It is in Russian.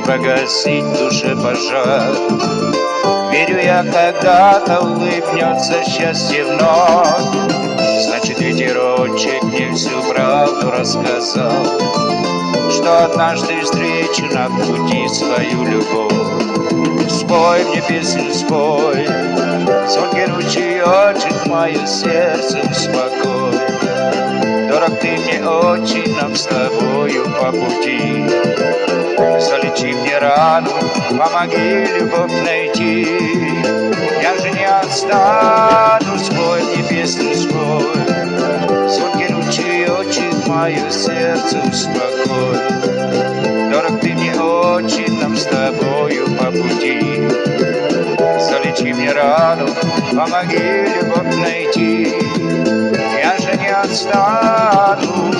погасить в душе пожар. Верю я, когда-то улыбнется счастье вновь. Значит, ветерочек мне всю правду рассказал, что однажды встречу на пути свою любовь. Спой мне песню, спой, звонкий ручеечек, мое сердце успокой. Дорог ты мне очень, нам с тобою по пути. Залечи мне рану, помоги любовь найти. Я же не отстану, спой мне песню, спой. Звонкий ручеечек, мое сердце успокой. Дорог ты мне очень, нам с тобою по пути. Залечи мне рану, помоги любовь найти. Я же не отстану.